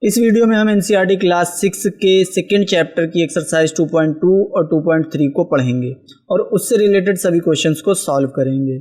इस वीडियो में हम एनसीईआरटी क्लास 6 के सेकेंड चैप्टर की एक्सरसाइज 2.2 और 2.3 को पढ़ेंगे और उससे रिलेटेड सभी क्वेश्चंस को सॉल्व करेंगे।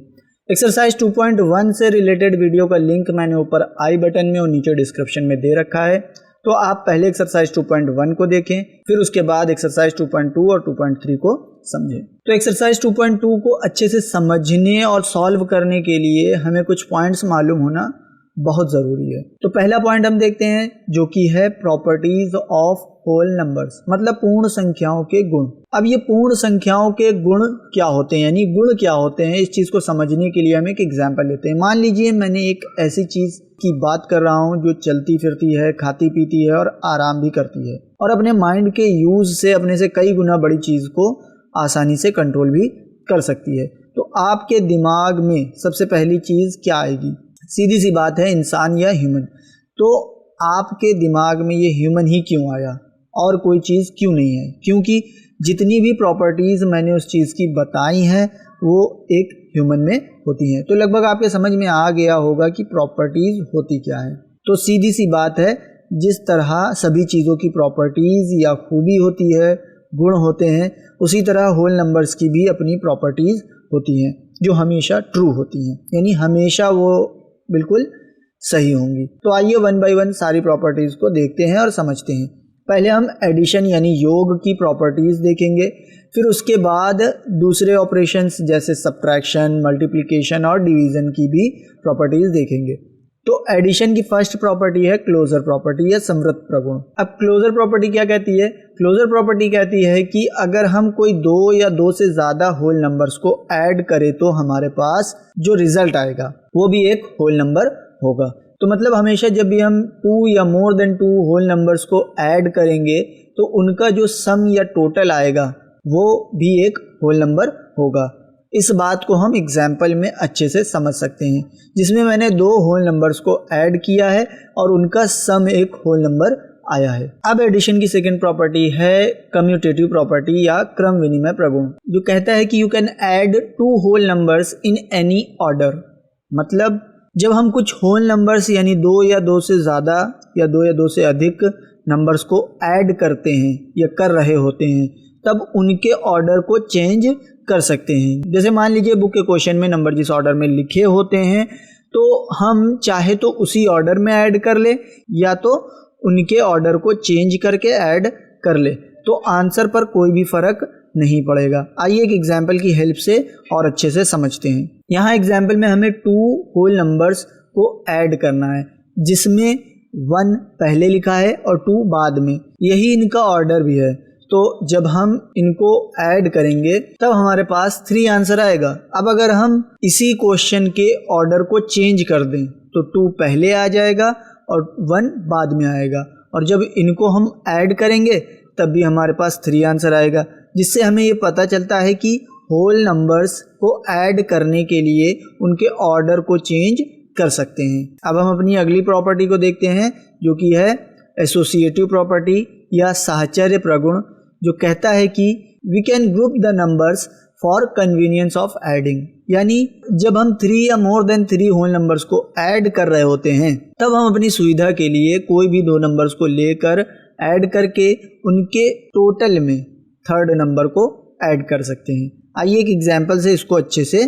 एक्सरसाइज 2.1 से रिलेटेड वीडियो का लिंक मैंने ऊपर आई बटन में और नीचे डिस्क्रिप्शन में दे रखा है, तो आप पहले एक्सरसाइज 2.1 को देखें, फिर उसके बाद एक्सरसाइज 2.2 और 2.3 को समझें। तो एक्सरसाइज 2.2 को अच्छे से समझने और सॉल्व करने के लिए हमें कुछ पॉइंट्स मालूम होना बहुत ज़रूरी है। तो पहला पॉइंट हम देखते हैं जो कि है प्रॉपर्टीज ऑफ होल नंबर्स, मतलब पूर्ण संख्याओं के गुण। अब ये पूर्ण संख्याओं के गुण क्या होते हैं, यानी गुण क्या होते हैं, इस चीज़ को समझने के लिए हम एक एग्जाम्पल लेते हैं। मान लीजिए मैंने एक ऐसी चीज़ की बात कर रहा हूँ जो चलती फिरती है, खाती पीती है और आराम भी करती है और अपने माइंड के यूज से अपने से कई गुना बड़ी चीज़ को आसानी से कंट्रोल भी कर सकती है। तो आपके दिमाग में सबसे पहली चीज़ क्या आएगी? सीधी सी बात है, इंसान या ह्यूमन। तो आपके दिमाग में ये ह्यूमन ही क्यों आया और कोई चीज़ क्यों नहीं है? क्योंकि जितनी भी प्रॉपर्टीज़ मैंने उस चीज़ की बताई हैं वो एक ह्यूमन में होती हैं। तो लगभग आपके समझ में आ गया होगा कि प्रॉपर्टीज़ होती क्या है। तो सीधी सी बात है, जिस तरह सभी चीज़ों की प्रॉपर्टीज़ या खूबी होती है, गुण होते हैं, उसी तरह होल नंबर्स की भी अपनी प्रॉपर्टीज़ होती हैं जो हमेशा ट्रू होती हैं, यानी हमेशा वो बिल्कुल सही होंगी। तो आइए वन बाय वन सारी प्रॉपर्टीज़ को देखते हैं और समझते हैं। पहले हम एडिशन यानी योग की प्रॉपर्टीज़ देखेंगे, फिर उसके बाद दूसरे ऑपरेशंस जैसे सब्ट्रैक्शन, मल्टीप्लिकेशन और डिवीज़न की भी प्रॉपर्टीज़ देखेंगे। तो एडिशन की फर्स्ट प्रॉपर्टी है क्लोजर प्रॉपर्टी या समवर्त प्रगुण। अब क्लोजर प्रॉपर्टी क्या कहती है? क्लोजर प्रॉपर्टी कहती है कि अगर हम कोई दो या दो से ज़्यादा होल नंबर्स को ऐड करें तो हमारे पास जो रिजल्ट आएगा वो भी एक होल नंबर होगा। तो मतलब हमेशा जब भी हम 2 या मोर देन 2 होल नंबर्स को ऐड करेंगे तो उनका जो सम या टोटल आएगा वो भी एक होल नंबर होगा। इस बात को हम एग्जाम्पल में अच्छे से समझ सकते हैं, जिसमें मैंने 2 होल नंबर्स को ऐड किया है और उनका सम एक होल नंबर आया है। अब एडिशन की सेकंड प्रॉपर्टी है कम्यूटेटिव प्रॉपर्टी या क्रम विनिमय प्रगुण, जो कहता है कि you can add 2 whole numbers in any order. मतलब जब हम कुछ होल नंबर्स यानी 2 या 2 से ज़्यादा या 2 या 2 से अधिक नंबर्स को ऐड करते हैं या कर रहे होते हैं, तब उनके ऑर्डर को चेंज कर सकते हैं। जैसे मान लीजिए बुक के क्वेश्चन में नंबर जिस ऑर्डर में लिखे होते हैं तो हम चाहे तो उसी ऑर्डर में ऐड कर ले या तो उनके ऑर्डर को चेंज करके ऐड कर ले, तो आंसर पर कोई भी फर्क नहीं पड़ेगा। आइए एक एग्जाम्पल की हेल्प से और अच्छे से समझते हैं। यहाँ एग्जाम्पल में हमें 2 होल नंबर्स को ऐड करना है, जिसमें 1 पहले लिखा है और 2 बाद में, यही इनका ऑर्डर भी है। तो जब हम इनको ऐड करेंगे तब हमारे पास 3 आंसर आएगा। अब अगर हम इसी क्वेश्चन के ऑर्डर को चेंज कर दें तो 2 पहले आ जाएगा और 1 बाद में आएगा, और जब इनको हम ऐड करेंगे तब भी हमारे पास 3 आंसर आएगा, जिससे हमें ये पता चलता है कि होल नंबर्स को ऐड करने के लिए उनके ऑर्डर को चेंज कर सकते हैं। अब हम अपनी अगली प्रॉपर्टी को देखते हैं जो कि है एसोसिएटिव प्रॉपर्टी या साहचर्य प्रगुण, जो कहता है कि we can group the numbers for convenience of adding. यानी जब हम 3 या मोर देन 3 होल नंबर्स को ऐड कर रहे होते हैं तब हम अपनी सुविधा के लिए कोई भी 2 नंबर्स को लेकर ऐड करके उनके टोटल में थर्ड नंबर को ऐड कर सकते हैं। आइए एक एग्जाम्पल से इसको अच्छे से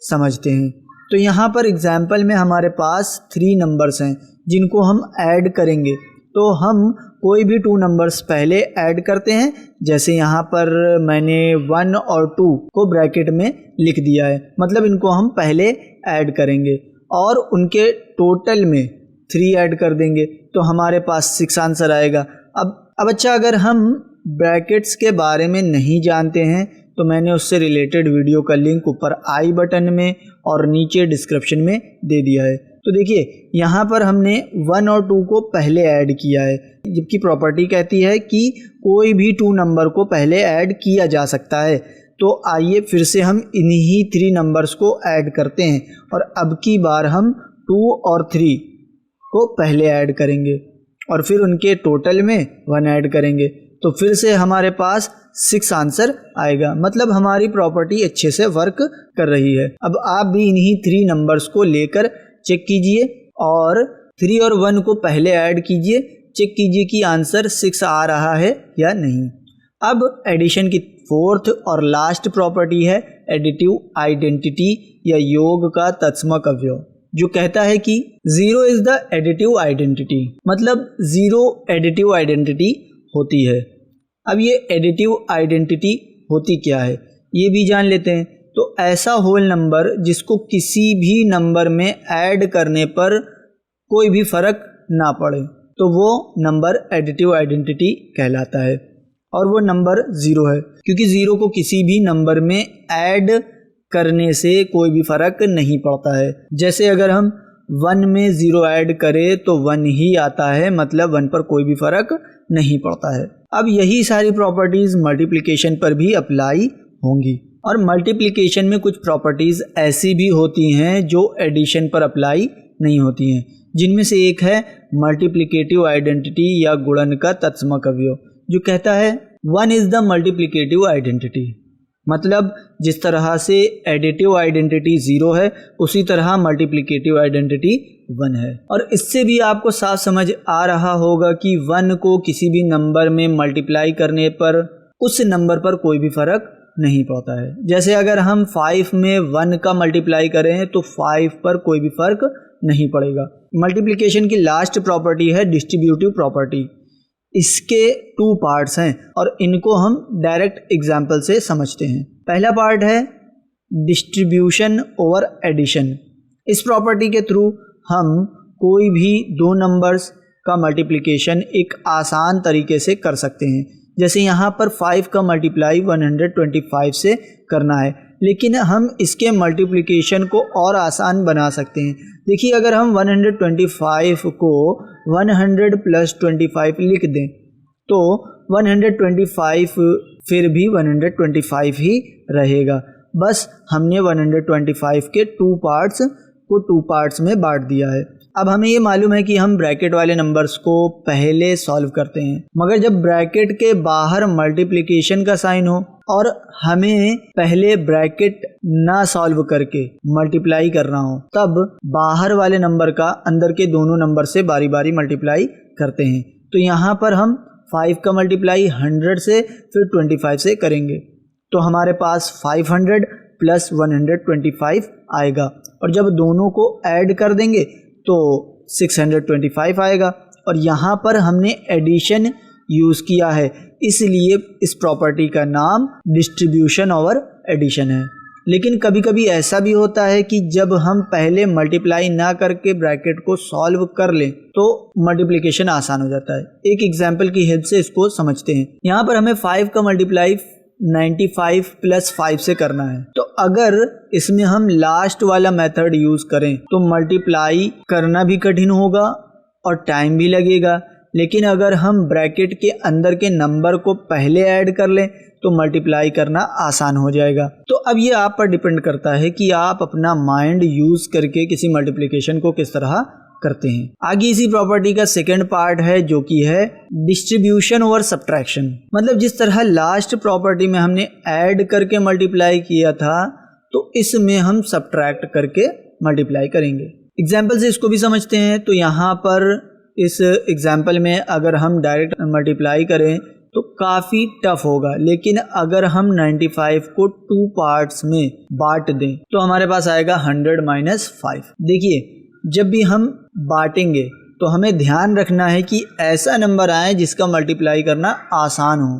समझते हैं। तो यहाँ पर एग्जाम्पल में हमारे पास 3 नंबर्स हैं जिनको हम ऐड करेंगे। तो हम कोई भी 2 नंबर्स पहले ऐड करते हैं, जैसे यहाँ पर मैंने 1 और 2 को ब्रैकेट में लिख दिया है, मतलब इनको हम पहले ऐड करेंगे और उनके टोटल में 3 ऐड कर देंगे तो हमारे पास 6 आंसर आएगा। अब अच्छा, अगर हम ब्रैकेट्स के बारे में नहीं जानते हैं तो मैंने उससे रिलेटेड वीडियो का लिंक ऊपर आई बटन में और नीचे डिस्क्रिप्शन में दे दिया है। तो देखिए यहाँ पर हमने 1 और 2 को पहले ऐड किया है, जबकि प्रॉपर्टी कहती है कि कोई भी 2 नंबर को पहले ऐड किया जा सकता है। तो आइए फिर से हम इन्हीं 3 नंबर्स को ऐड करते हैं और अब की बार हम 2 और 3 को पहले ऐड करेंगे और फिर उनके टोटल में 1 ऐड करेंगे, तो फिर से हमारे पास 6 आंसर आएगा। मतलब हमारी प्रॉपर्टी अच्छे से वर्क कर रही है। अब आप भी इन्हीं 3 नंबर्स को लेकर चेक कीजिए और 3 और 1 को पहले ऐड कीजिए, चेक कीजिए कि आंसर 6 आ रहा है या नहीं। अब एडिशन की फोर्थ और लास्ट प्रॉपर्टी है एडिटिव आइडेंटिटी या योग का तत्समक अवयव, जो कहता है कि 0 इज द एडिटिव आइडेंटिटी, मतलब 0 एडिटिव आइडेंटिटी होती है। अब ये एडिटिव आइडेंटिटी होती क्या है ये भी जान लेते हैं। तो ऐसा होल नंबर जिसको किसी भी नंबर में ऐड करने पर कोई भी फर्क ना पड़े, तो वो नंबर एडिटिव आइडेंटिटी कहलाता है। और वो नंबर 0 है, क्योंकि 0 को किसी भी नंबर में ऐड करने से कोई भी फर्क नहीं पड़ता है। जैसे अगर हम 1 में 0 ऐड करें तो 1 ही आता है, मतलब 1 पर कोई भी फर्क नहीं पड़ता है। अब यही सारी प्रॉपर्टीज मल्टीप्लिकेशन पर भी अप्लाई होंगी, और मल्टीप्लिकेशन में कुछ प्रॉपर्टीज ऐसी भी होती हैं जो एडिशन पर अप्लाई नहीं होती हैं, जिनमें से एक है मल्टीप्लिकेटिव आइडेंटिटी या गुणन का तत्समक अवयव, जो कहता है 1 इज द मल्टीप्लिकेटिव आइडेंटिटी। मतलब जिस तरह से एडिटिव आइडेंटिटी 0 है, उसी तरह मल्टीप्लिकेटिव आइडेंटिटी 1 है। और इससे भी आपको साफ समझ आ रहा होगा कि 1 को किसी भी नंबर में मल्टीप्लाई करने पर उस नंबर पर कोई भी फर्क नहीं पड़ता है। जैसे अगर हम 5 में 1 का मल्टीप्लाई करें तो 5 पर कोई भी फर्क नहीं पड़ेगा। मल्टीप्लिकेशन की लास्ट प्रॉपर्टी है डिस्ट्रीब्यूटिव प्रॉपर्टी। इसके 2 पार्ट्स हैं और इनको हम डायरेक्ट एग्जाम्पल से समझते हैं। पहला पार्ट है डिस्ट्रीब्यूशन ओवर एडिशन। इस प्रॉपर्टी के थ्रू हम कोई भी 2 नंबर्स का मल्टीप्लिकेशन एक आसान तरीके से कर सकते हैं। जैसे यहाँ पर 5 का मल्टीप्लाई 125 से करना है, लेकिन हम इसके मल्टीप्लिकेशन को और आसान बना सकते हैं। देखिए, अगर हम 125 को 100 + 25 लिख दें तो 125 फिर भी 125 ही रहेगा। बस हमने 125 के 2 पार्ट्स को 2 पार्ट्स में बांट दिया है। अब हमें ये मालूम है कि हम ब्रैकेट वाले नंबर्स को पहले सॉल्व करते हैं, मगर जब ब्रैकेट के बाहर मल्टीप्लिकेशन का साइन हो और हमें पहले ब्रैकेट ना सॉल्व करके मल्टीप्लाई करना हो, तब बाहर वाले नंबर का अंदर के दोनों नंबर से बारी बारी मल्टीप्लाई करते हैं। तो यहाँ पर हम 5 का मल्टीप्लाई 100 से फिर 25 से करेंगे, तो हमारे पास 500 + 125 आएगा, और जब दोनों को ऐड कर देंगे तो 625 आएगा। और यहाँ पर हमने एडिशन यूज़ किया है, इसलिए इस प्रॉपर्टी का नाम डिस्ट्रीब्यूशन ओवर एडिशन है। लेकिन कभी कभी ऐसा भी होता है कि जब हम पहले मल्टीप्लाई ना करके ब्रैकेट को सॉल्व कर लें तो मल्टीप्लिकेशन आसान हो जाता है। एक एग्जाम्पल की हेल्प से इसको समझते हैं। यहाँ पर हमें 5 का मल्टीप्लाई 95 + 5 से करना है, तो अगर इसमें हम लास्ट वाला मेथड यूज़ करें तो मल्टीप्लाई करना भी कठिन होगा और टाइम भी लगेगा। लेकिन अगर हम ब्रैकेट के अंदर के नंबर को पहले ऐड कर लें तो मल्टीप्लाई करना आसान हो जाएगा। तो अब ये आप पर डिपेंड करता है कि आप अपना माइंड यूज़ करके किसी मल्टीप्लिकेशन को किस तरह करते हैं। आगे इसी प्रॉपर्टी का सेकंड पार्ट है, जो कि है डिस्ट्रीब्यूशन ओवर सब्ट्रैक्शन। मतलब जिस तरह लास्ट प्रॉपर्टी में हमने ऐड करके मल्टीप्लाई किया था, तो इसमें हम सब्ट्रैक्ट करके मल्टीप्लाई करेंगे। एग्जाम्पल से इसको भी समझते हैं। तो यहाँ पर इस एग्जाम्पल में अगर हम डायरेक्ट मल्टीप्लाई करें तो काफ़ी टफ होगा, लेकिन अगर हम 95 को 2 पार्ट्स में बांट दें तो हमारे पास आएगा 100 - 5। देखिए, जब भी हम बांटेंगे तो हमें ध्यान रखना है कि ऐसा नंबर आए जिसका मल्टीप्लाई करना आसान हो,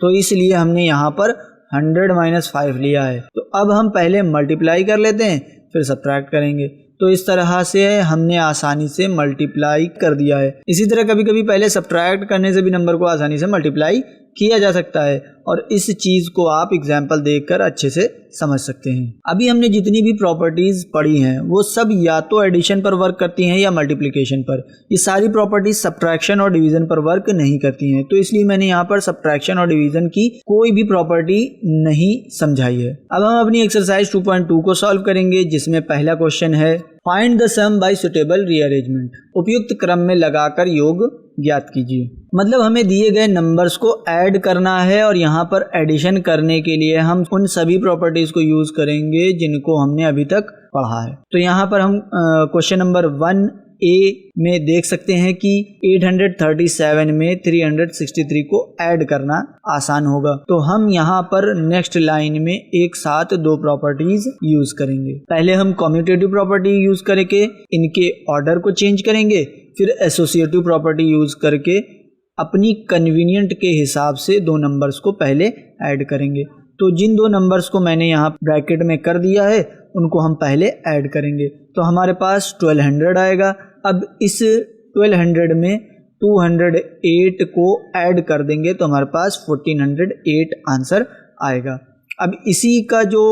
तो इसलिए हमने यहाँ पर 100 - 5 लिया है। तो अब हम पहले मल्टीप्लाई कर लेते हैं, फिर सब्ट्रैक्ट करेंगे। तो इस तरह से हमने आसानी से मल्टीप्लाई कर दिया है। इसी तरह कभी कभी पहले सब्ट्रैक्ट करने से भी नंबर को आसानी से मल्टीप्लाई किया जा सकता है, और इस चीज़ को आप एग्जाम्पल देखकर अच्छे से समझ सकते हैं। अभी हमने जितनी भी प्रॉपर्टीज़ पढ़ी हैं वो सब या तो एडिशन पर वर्क करती हैं या मल्टीप्लिकेशन पर। ये सारी प्रॉपर्टीज सब्ट्रैक्शन और डिवीज़न पर वर्क नहीं करती हैं, तो इसलिए मैंने यहाँ पर सब्ट्रैक्शन और डिवीज़न की कोई भी प्रॉपर्टी नहीं समझाई है। अब हम अपनी एक्सरसाइज 2.2 को सॉल्व करेंगे, जिसमें पहला क्वेश्चन है find the sum by suitable rearrangement. उपयुक्त क्रम में लगाकर योग ज्ञात कीजिए। मतलब हमें दिए गए नंबर्स को ऐड करना है, और यहाँ पर एडिशन करने के लिए हम उन सभी प्रॉपर्टीज को यूज करेंगे जिनको हमने अभी तक पढ़ा है। तो यहाँ पर हम क्वेश्चन नंबर 1 ए में देख सकते हैं कि 837 में 363 को ऐड करना आसान होगा, तो हम यहाँ पर नेक्स्ट लाइन में एक साथ दो प्रॉपर्टीज यूज करेंगे। पहले हम कम्यूटेटिव प्रॉपर्टी यूज करके इनके ऑर्डर को चेंज करेंगे, फिर एसोसिएटिव प्रॉपर्टी यूज करके अपनी कन्वीनियंट के हिसाब से दो नंबर्स को पहले ऐड करेंगे। तो जिन दो नंबर्स को मैंने यहाँ ब्रैकेट में कर दिया है उनको हम पहले ऐड करेंगे, तो हमारे पास 1200 आएगा। अब इस 1200 में 208 को ऐड कर देंगे तो हमारे पास 1408 आंसर आएगा। अब इसी का जो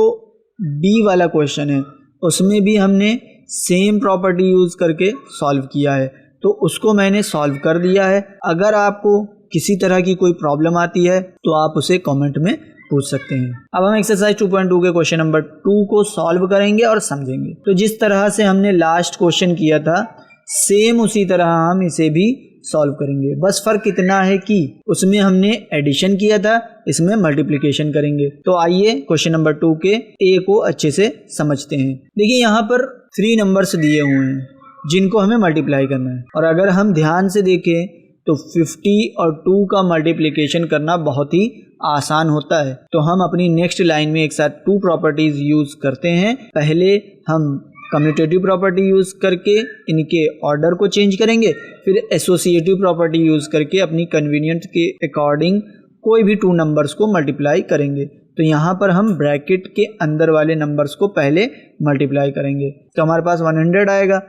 बी वाला क्वेश्चन है उसमें भी हमने सेम प्रॉपर्टी यूज करके सॉल्व किया है, तो उसको मैंने सॉल्व कर दिया है। अगर आपको किसी तरह की कोई प्रॉब्लम आती है तो आप उसे कमेंट में पूछ सकते हैं। अब हम एक्सरसाइज 2.2 के क्वेश्चन नंबर 2 को सॉल्व करेंगे और समझेंगे। तो जिस तरह से हमने लास्ट क्वेश्चन किया था सेम उसी तरह हम इसे भी सॉल्व करेंगे, बस फर्क इतना है कि उसमें हमने एडिशन किया था, इसमें मल्टीप्लिकेशन करेंगे। तो आइए क्वेश्चन नंबर 2 के ए को अच्छे से समझते हैं। देखिए यहाँ पर 3 नंबर्स दिए हुए हैं जिनको हमें मल्टीप्लाई करना है, और अगर हम ध्यान से देखें तो 50 और 2 का मल्टीप्लिकेशन करना बहुत ही आसान होता है। तो हम अपनी नेक्स्ट लाइन में एक साथ 2 प्रॉपर्टीज यूज करते हैं। पहले हम कम्यूटेटिव प्रॉपर्टी यूज करके इनके ऑर्डर को चेंज करेंगे, फिर एसोसिएटिव प्रॉपर्टी यूज करके अपनी कन्वीनियंट के अकॉर्डिंग कोई भी 2 नंबर्स को मल्टीप्लाई करेंगे। तो यहाँ पर हम ब्रैकेट के अंदर वाले नंबर्स को पहले मल्टीप्लाई करेंगे, तो हमारे पास 100 आएगा।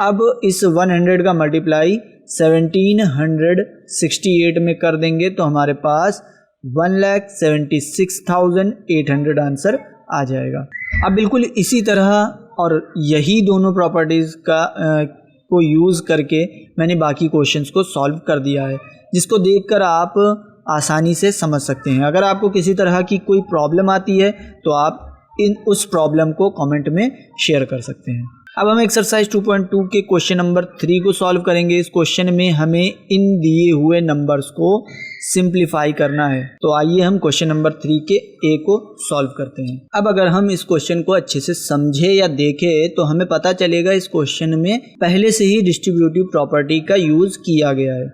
अब इस 100 का मल्टीप्लाई 1768 में कर देंगे तो हमारे पास 1,76,800 आंसर आ जाएगा। अब बिल्कुल इसी तरह और यही दोनों प्रॉपर्टीज़ को यूज़ करके मैंने बाकी क्वेश्चंस को सॉल्व कर दिया है, जिसको देखकर आप आसानी से समझ सकते हैं। अगर आपको किसी तरह की कोई प्रॉब्लम आती है तो आप उस प्रॉब्लम को कमेंट में शेयर कर सकते हैं। अब हम एक्सरसाइज 2.2 के क्वेश्चन नंबर 3 को सॉल्व करेंगे। इस क्वेश्चन में हमें इन दिए हुए नंबर्स को सिंप्लीफाई करना है, तो आइए हम क्वेश्चन नंबर 3 के ए को सॉल्व करते हैं। अब अगर हम इस क्वेश्चन को अच्छे से समझे या देखें तो हमें पता चलेगा इस क्वेश्चन में पहले से ही डिस्ट्रीब्यूटिव प्रॉपर्टी का यूज किया गया है।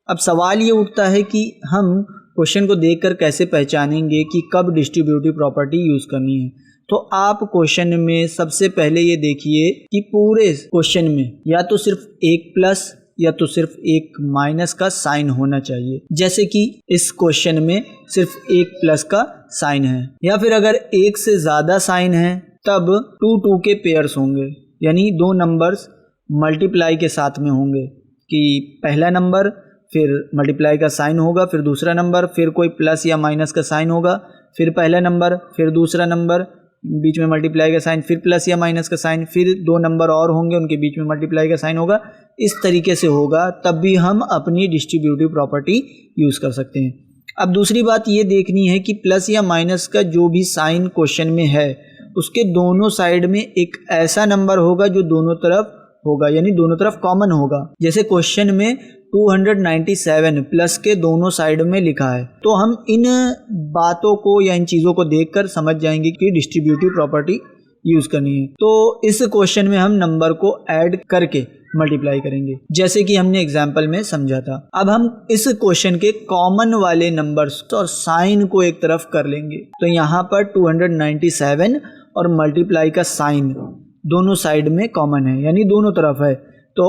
अब सवाल ये उठता है कि हम क्वेश्चन को देखकर कैसे पहचानेंगे कि कब डिस्ट्रीब्यूटिव प्रॉपर्टी यूज करनी है। तो आप क्वेश्चन में सबसे पहले ये देखिए कि पूरे क्वेश्चन में या तो सिर्फ एक प्लस या तो सिर्फ एक माइनस का साइन होना चाहिए, जैसे कि इस क्वेश्चन में सिर्फ एक प्लस का साइन है, या फिर अगर एक से ज़्यादा साइन है तब 2 के पेयर्स होंगे, यानी 2 नंबर्स मल्टीप्लाई के साथ में होंगे कि पहला नंबर फिर मल्टीप्लाई का साइन होगा, फिर दूसरा नंबर, फिर कोई प्लस या माइनस का साइन होगा, फिर पहला नंबर, फिर दूसरा नंबर, बीच में मल्टीप्लाई का साइन, फिर प्लस या माइनस का साइन, फिर 2 नंबर और होंगे उनके बीच में मल्टीप्लाई का साइन होगा। इस तरीके से होगा तब भी हम अपनी डिस्ट्रीब्यूटिव प्रॉपर्टी यूज़ कर सकते हैं। अब दूसरी बात ये देखनी है कि प्लस या माइनस का जो भी साइन क्वेश्चन में है उसके दोनों साइड में एक ऐसा नंबर होगा जो दोनों तरफ होगा, यानी दोनों तरफ कॉमन होगा। जैसे क्वेश्चन में 297 प्लस के दोनों साइड में लिखा है, तो हम इन बातों को या इन चीज़ों को देखकर समझ जाएंगे कि डिस्ट्रीब्यूटिव प्रॉपर्टी यूज़ करनी है। तो इस क्वेश्चन में हम नंबर को ऐड करके मल्टीप्लाई करेंगे, जैसे कि हमने एग्जाम्पल में समझा था। अब हम इस क्वेश्चन के कॉमन वाले नंबर्स और साइन को एक तरफ कर लेंगे, तो यहाँ पर 297 और मल्टीप्लाई का साइन दोनों साइड में कॉमन है, यानी दोनों तरफ है। तो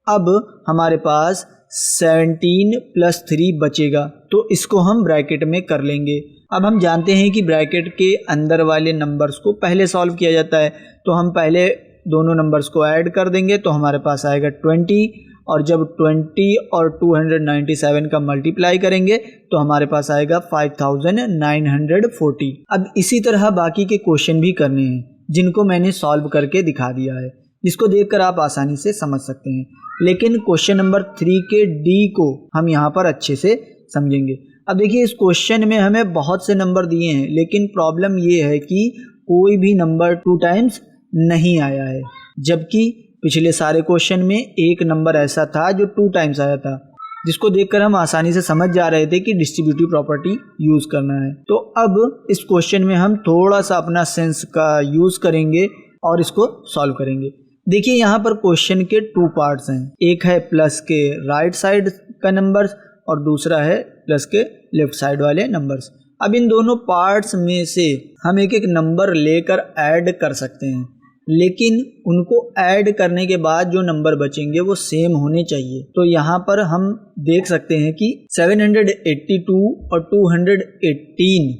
अब हमारे पास 17 + 3 बचेगा, तो इसको हम ब्रैकेट में कर लेंगे। अब हम जानते हैं कि ब्रैकेट के अंदर वाले नंबर्स को पहले सॉल्व किया जाता है, तो हम पहले दोनों नंबर्स को ऐड कर देंगे तो हमारे पास आएगा 20, और जब 20 और 297 का मल्टीप्लाई करेंगे तो हमारे पास आएगा 5940। अब इसी तरह बाकी के क्वेश्चन भी करने हैं जिनको मैंने सॉल्व करके दिखा दिया है, जिसको देखकर आप आसानी से समझ सकते हैं। लेकिन क्वेश्चन नंबर 3 के डी को हम यहाँ पर अच्छे से समझेंगे। अब देखिए इस क्वेश्चन में हमें बहुत से नंबर दिए हैं, लेकिन प्रॉब्लम ये है कि कोई भी नंबर 2 टाइम्स नहीं आया है, जबकि पिछले सारे क्वेश्चन में एक नंबर ऐसा था जो 2 टाइम्स आया था, जिसको देखकर हम आसानी से समझ जा रहे थे कि डिस्ट्रीब्यूटिव प्रॉपर्टी यूज़ करना है। तो अब इस क्वेश्चन में हम थोड़ा सा अपना सेंस का यूज़ करेंगे और इसको सॉल्व करेंगे। देखिए यहाँ पर क्वेश्चन के 2 पार्ट्स हैं, एक है प्लस के राइट साइड का नंबर्स और दूसरा है प्लस के लेफ्ट साइड वाले नंबर्स। अब इन दोनों पार्ट्स में से हम एक एक नंबर लेकर ऐड कर सकते हैं, लेकिन उनको ऐड करने के बाद जो नंबर बचेंगे वो सेम होने चाहिए। तो यहाँ पर हम देख सकते हैं कि 782 और 218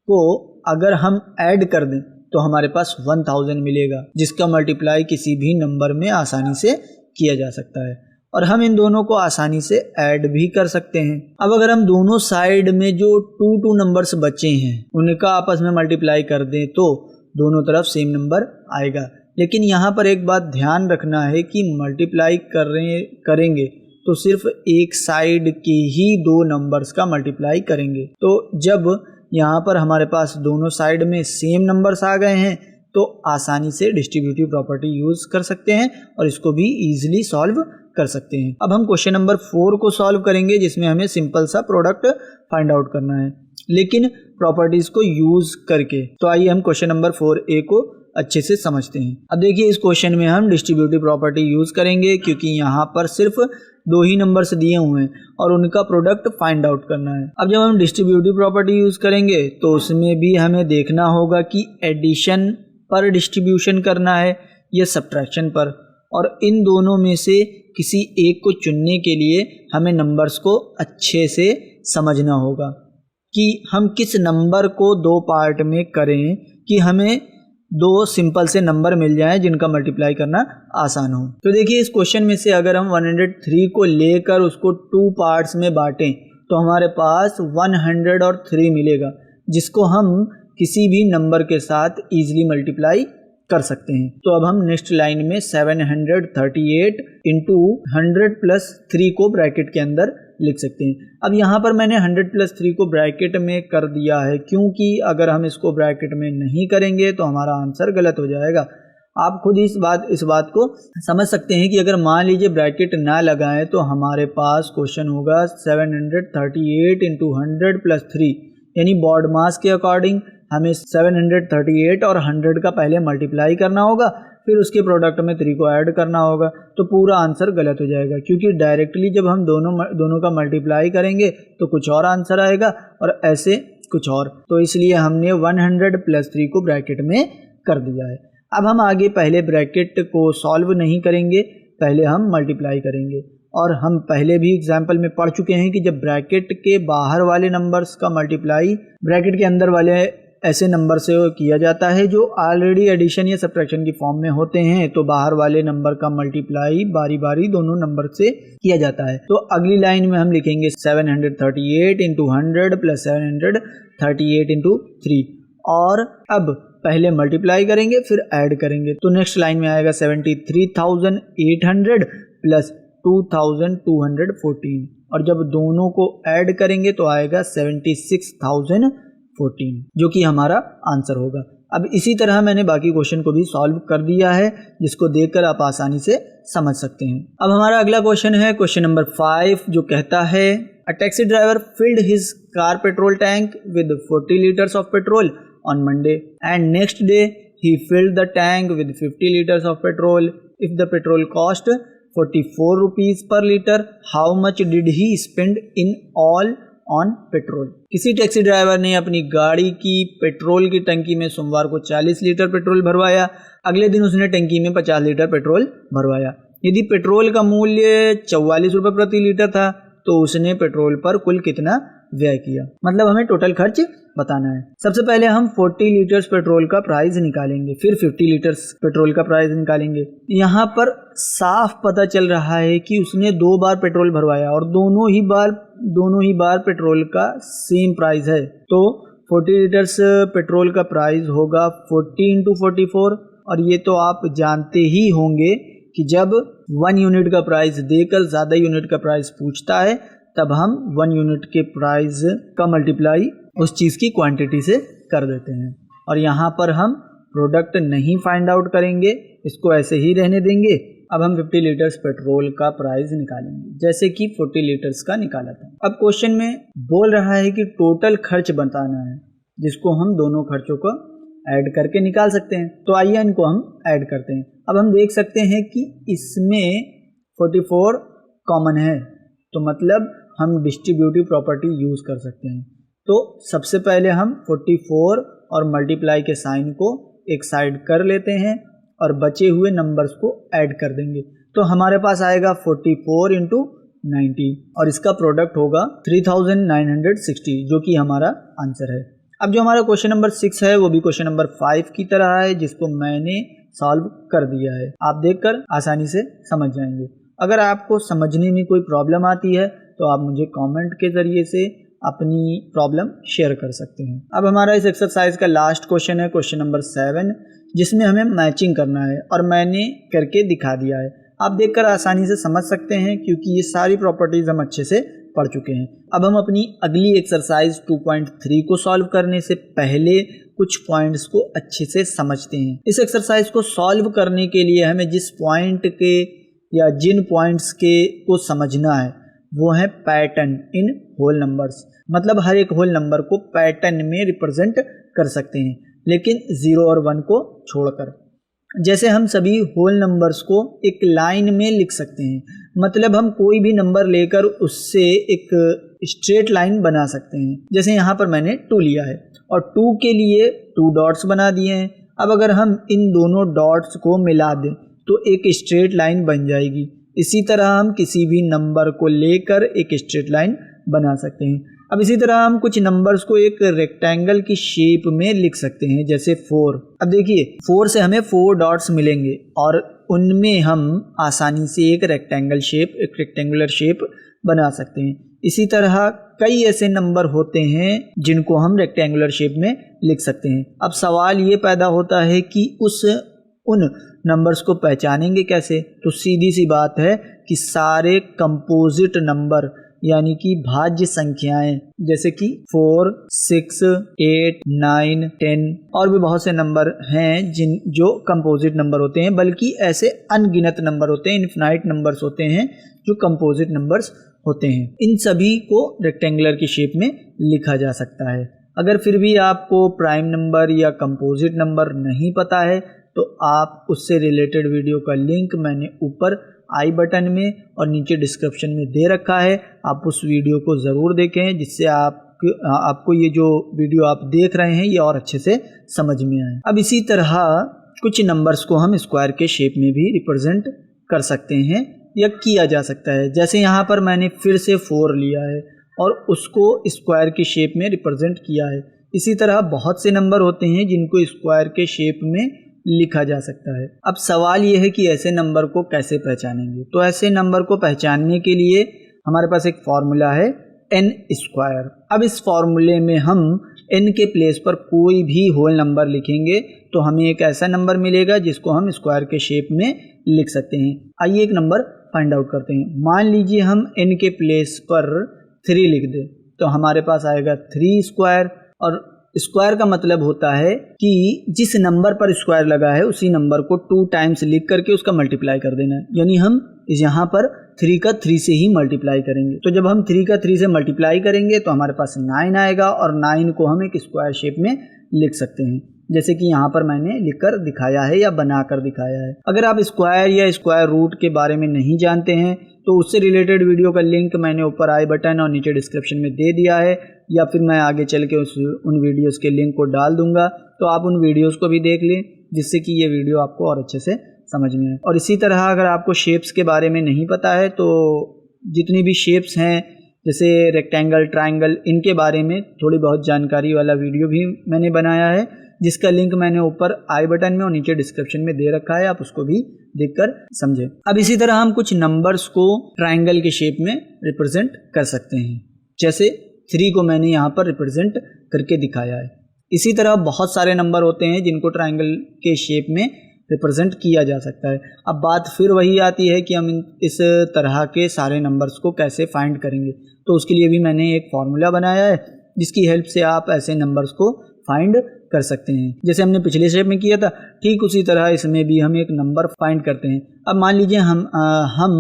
को अगर हम ऐड कर दें तो हमारे पास 1000 मिलेगा, जिसका मल्टीप्लाई किसी भी नंबर में आसानी से किया जा सकता है और हम इन दोनों को आसानी से ऐड भी कर सकते हैं। अब अगर हम दोनों साइड में जो 2 नंबर्स बचे हैं उनका आपस में मल्टीप्लाई कर दें तो दोनों तरफ सेम नंबर आएगा। लेकिन यहाँ पर एक बात ध्यान रखना है कि मल्टीप्लाई करेंगे तो सिर्फ एक साइड के ही 2 नंबर्स का मल्टीप्लाई करेंगे। तो जब यहाँ पर हमारे पास दोनों साइड में सेम नंबर्स आ गए हैं तो आसानी से डिस्ट्रीब्यूटिव प्रॉपर्टी यूज़ कर सकते हैं और इसको भी ईजिली सॉल्व कर सकते हैं। अब हम क्वेश्चन नंबर 4 को सॉल्व करेंगे, जिसमें हमें सिंपल सा प्रोडक्ट फाइंड आउट करना है, लेकिन प्रॉपर्टीज को यूज करके। तो आइए हम क्वेश्चन नंबर 4A को अच्छे से समझते हैं। अब देखिए इस क्वेश्चन में हम डिस्ट्रीब्यूटिव प्रॉपर्टी यूज करेंगे क्योंकि यहाँ पर सिर्फ 2 ही नंबर्स दिए हुए हैं और उनका प्रोडक्ट फाइंड आउट करना है। अब जब हम डिस्ट्रीब्यूटिव प्रॉपर्टी यूज करेंगे तो उसमें भी हमें देखना होगा कि एडिशन पर डिस्ट्रीब्यूशन करना है या सब्ट्रैक्शन पर, और इन दोनों में से किसी एक को चुनने के लिए हमें नंबर्स को अच्छे से समझना होगा कि हम किस नंबर को 2 पार्ट में करें कि हमें 2 सिंपल से नंबर मिल जाएं जिनका मल्टीप्लाई करना आसान हो। तो देखिए इस क्वेश्चन में से अगर हम 103 को लेकर उसको 2 पार्ट्स में बांटें तो हमारे पास 103 मिलेगा, जिसको हम किसी भी नंबर के साथ ईजिली मल्टीप्लाई कर सकते हैं। तो अब हम नेक्स्ट लाइन में 738 इंटू 100 प्लस 3 को ब्रैकेट के अंदर लिख सकते हैं। अब यहाँ पर मैंने 100 प्लस 3 को ब्रैकेट में कर दिया है क्योंकि अगर हम इसको ब्रैकेट में नहीं करेंगे तो हमारा आंसर गलत हो जाएगा। आप खुद इस बात को समझ सकते हैं कि अगर मान लीजिए ब्रैकेट ना लगाएं तो हमारे पास क्वेश्चन होगा 738 इंटू 100 प्लस 3, यानी बॉड मास के अकॉर्डिंग हमें 738 और 100 का पहले मल्टीप्लाई करना होगा, फिर उसके प्रोडक्ट में 3 को ऐड करना होगा, तो पूरा आंसर गलत हो जाएगा क्योंकि डायरेक्टली जब हम दोनों का मल्टीप्लाई करेंगे तो कुछ और आंसर आएगा और ऐसे कुछ और। तो इसलिए हमने 100 प्लस 3 को ब्रैकेट में कर दिया है। अब हम आगे पहले ब्रैकेट को सॉल्व नहीं करेंगे, पहले हम मल्टीप्लाई करेंगे। और हम पहले भी एग्जाम्पल में पढ़ चुके हैं कि जब ब्रैकेट के बाहर वाले नंबर्स का मल्टीप्लाई ब्रैकेट के अंदर वाले ऐसे नंबर से किया जाता है जो ऑलरेडी एडिशन या सब्ट्रैक्शन की फॉर्म में होते हैं, तो बाहर वाले नंबर का मल्टीप्लाई बारी बारी दोनों नंबर से किया जाता है। तो अगली लाइन में हम लिखेंगे 738 इंटू 100 प्लस 738 इंटू 3, और अब पहले मल्टीप्लाई करेंगे फिर ऐड करेंगे। तो नेक्स्ट लाइन में आएगा 73,800 प्लस 2,214, और जब दोनों को ऐड करेंगे तो आएगा 76,014, जो कि हमारा आंसर होगा। अब इसी तरह मैंने बाकी क्वेश्चन को भी सॉल्व कर दिया है, जिसको देखकर आप आसानी से समझ सकते हैं। अब हमारा अगला क्वेश्चन है क्वेश्चन नंबर 5, जो कहता है a taxi driver field his car petrol tank with 40 litres of petrol on Monday, and next day he filled the tank with 50 liters of petrol. If the petrol cost 44 rupees per liter, how much did he spend in all on petrol? किसी taxi driver ने अपनी गाड़ी की petrol की टंकी में सोमवार को 40 लीटर पेट्रोल भरवाया, अगले दिन उसने टंकी में 50 लीटर पेट्रोल भरवाया। यदि पेट्रोल का मूल्य 44 रुपये प्रति लीटर था तो उसने पेट्रोल पर कुल कितना व्यय किया, मतलब हमें टोटल खर्च बताना है। सबसे पहले हम 40 लीटर्स पेट्रोल का प्राइस निकालेंगे, फिर 50 लीटर्स पेट्रोल का प्राइस निकालेंगे। यहाँ पर साफ पता चल रहा है कि उसने 2 बार पेट्रोल भरवाया और दोनों ही बार पेट्रोल का सेम प्राइस है। तो 40 लीटर्स पेट्रोल का प्राइस होगा 40 इंटू 44, और ये तो आप जानते ही होंगे कि जब 1 यूनिट का प्राइस देकर ज़्यादा यूनिट का प्राइस पूछता है तब हम 1 यूनिट के प्राइस का मल्टीप्लाई उस चीज़ की क्वांटिटी से कर देते हैं। और यहाँ पर हम प्रोडक्ट नहीं फाइंड आउट करेंगे, इसको ऐसे ही रहने देंगे। अब हम 50 लीटर्स पेट्रोल का प्राइस निकालेंगे, जैसे कि 40 लीटर्स का निकाला था। अब क्वेश्चन में बोल रहा है कि टोटल खर्च बताना है, जिसको हम दोनों खर्चों को ऐड करके निकाल सकते हैं। तो आइए इनको हम ऐड करते हैं। अब हम देख सकते हैं कि इसमें 44 कॉमन है, तो मतलब हम डिस्ट्रीब्यूटिव प्रॉपर्टी यूज़ कर सकते हैं। तो सबसे पहले हम 44 और मल्टीप्लाई के साइन को एक साइड कर लेते हैं और बचे हुए नंबर्स को ऐड कर देंगे। तो हमारे पास आएगा 44 इंटू 90 और इसका प्रोडक्ट होगा 3960, जो कि हमारा आंसर है। अब जो हमारा क्वेश्चन नंबर 6 है वो भी क्वेश्चन नंबर 5 की तरह है, जिसको मैंने सॉल्व कर दिया है। आप देखकर आसानी से समझ जाएंगे। अगर आपको समझने में कोई प्रॉब्लम आती है तो आप मुझे कमेंट के ज़रिए से अपनी प्रॉब्लम शेयर कर सकते हैं। अब हमारा इस एक्सरसाइज का लास्ट क्वेश्चन है क्वेश्चन नंबर 7, जिसमें हमें मैचिंग करना है और मैंने करके दिखा दिया है। आप देखकर आसानी से समझ सकते हैं क्योंकि ये सारी प्रॉपर्टीज़ हम अच्छे से पढ़ चुके हैं। अब हम अपनी अगली एक्सरसाइज 2.3 को सॉल्व करने से पहले कुछ पॉइंट्स को अच्छे से समझते हैं। इस एक्सरसाइज को सॉल्व करने के लिए हमें जिस पॉइंट के या जिन पॉइंट्स के को समझना है वो है पैटर्न इन होल नंबर्स। मतलब हर एक होल नंबर को पैटर्न में रिप्रेजेंट कर सकते हैं, लेकिन 0 और 1 को छोड़कर। जैसे हम सभी होल नंबर्स को एक लाइन में लिख सकते हैं, मतलब हम कोई भी नंबर लेकर उससे एक स्ट्रेट लाइन बना सकते हैं। जैसे यहाँ पर मैंने 2 लिया है और 2 के लिए 2 डॉट्स बना दिए हैं। अब अगर हम इन दोनों डॉट्स को मिला दें तो एक स्ट्रेट लाइन बन जाएगी। इसी तरह हम किसी भी नंबर को लेकर एक स्ट्रेट लाइन बना सकते हैं। अब इसी तरह हम कुछ नंबर्स को एक रेक्टेंगल की शेप में लिख सकते हैं, जैसे 4। अब देखिए 4 से हमें 4 डॉट्स मिलेंगे और उनमें हम आसानी से एक रेक्टेंगुलर शेप बना सकते हैं। इसी तरह कई ऐसे नंबर होते हैं जिनको हम रेक्टेंगुलर शेप में लिख सकते हैं। अब सवाल ये पैदा होता है कि उन नंबर्स को पहचानेंगे कैसे? तो सीधी सी बात है कि सारे कंपोजिट नंबर यानी कि भाज्य संख्याएं, जैसे कि 4, 6, 8, 9, 10 और भी बहुत से नंबर हैं जो कंपोजिट नंबर होते हैं, बल्कि ऐसे अनगिनत नंबर होते हैं, इनफिनाइट नंबर्स होते हैं जो कंपोजिट नंबर्स होते हैं। इन सभी को रेक्टेंगुलर की शेप में लिखा जा सकता है। अगर फिर भी आपको प्राइम नंबर या कंपोजिट नंबर नहीं पता है तो आप उससे रिलेटेड वीडियो का लिंक मैंने ऊपर आई बटन में और नीचे डिस्क्रिप्शन में दे रखा है। आप उस वीडियो को ज़रूर देखें, जिससे आपको ये जो वीडियो आप देख रहे हैं ये और अच्छे से समझ में आए। अब इसी तरह कुछ नंबर्स को हम स्क्वायर के शेप में भी रिप्रेजेंट कर सकते हैं या किया जा सकता है। जैसे यहाँ पर मैंने फिर से 4 लिया है और उसको स्क्वायर की शेप में रिप्रेजेंट किया है। इसी तरह बहुत से नंबर होते हैं जिनको स्क्वायर के शेप में लिखा जा सकता है। अब सवाल ये है कि ऐसे नंबर को कैसे पहचानेंगे? तो ऐसे नंबर को पहचानने के लिए हमारे पास एक फॉर्मूला है n स्क्वायर। अब इस फॉर्मूले में हम n के प्लेस पर कोई भी होल नंबर लिखेंगे तो हमें एक ऐसा नंबर मिलेगा जिसको हम स्क्वायर के शेप में लिख सकते हैं। आइए एक नंबर फाइंड आउट करते हैं। मान लीजिए हम n के प्लेस पर 3 लिख दें तो हमारे पास आएगा 3 स्क्वायर। और स्क्वायर का मतलब होता है कि जिस नंबर पर स्क्वायर लगा है उसी नंबर को 2 टाइम्स लिख करके उसका मल्टीप्लाई कर देना है। यानी हम यहाँ पर 3 का 3 से ही मल्टीप्लाई करेंगे। तो जब हम 3 का 3 से मल्टीप्लाई करेंगे तो हमारे पास 9 आएगा और 9 को हम एक स्क्वायर शेप में लिख सकते हैं, जैसे कि यहाँ पर मैंने लिखकर दिखाया है या बनाकर दिखाया है। अगर आप स्क्वायर या स्क्वायर रूट के बारे में नहीं जानते हैं तो उससे रिलेटेड वीडियो का लिंक मैंने ऊपर आई बटन और नीचे डिस्क्रिप्शन में दे दिया है, या फिर मैं आगे चल के उन वीडियोस के लिंक को डाल दूंगा, तो आप उन वीडियोस को भी देख लें, जिससे कि ये वीडियो आपको और अच्छे से समझ में आए। और इसी तरह अगर आपको शेप्स के बारे में नहीं पता है तो जितनी भी शेप्स हैं जैसे रेक्टेंगल, ट्रायंगल, इनके बारे में थोड़ी बहुत जानकारी वाला वीडियो भी मैंने बनाया है, जिसका लिंक मैंने ऊपर आई बटन में और नीचे डिस्क्रिप्शन में दे रखा है, आप उसको भी देखकर समझें। अब इसी तरह हम कुछ नंबर्स को ट्रायंगल के शेप में रिप्रेजेंट कर सकते हैं, जैसे 3 को मैंने यहाँ पर रिप्रेजेंट करके दिखाया है। इसी तरह बहुत सारे नंबर होते हैं जिनको ट्रायंगल के शेप में रिप्रेजेंट किया जा सकता है। अब बात फिर वही आती है कि हम इस तरह के सारे नंबर्स को कैसे फाइंड करेंगे। तो उसके लिए भी मैंने एक फॉर्मूला बनाया है जिसकी हेल्प से आप ऐसे नंबर्स को फाइंड कर सकते हैं। जैसे हमने पिछले स्टेप में किया था, ठीक उसी तरह इसमें भी हम एक नंबर फाइंड करते हैं। अब मान लीजिए हम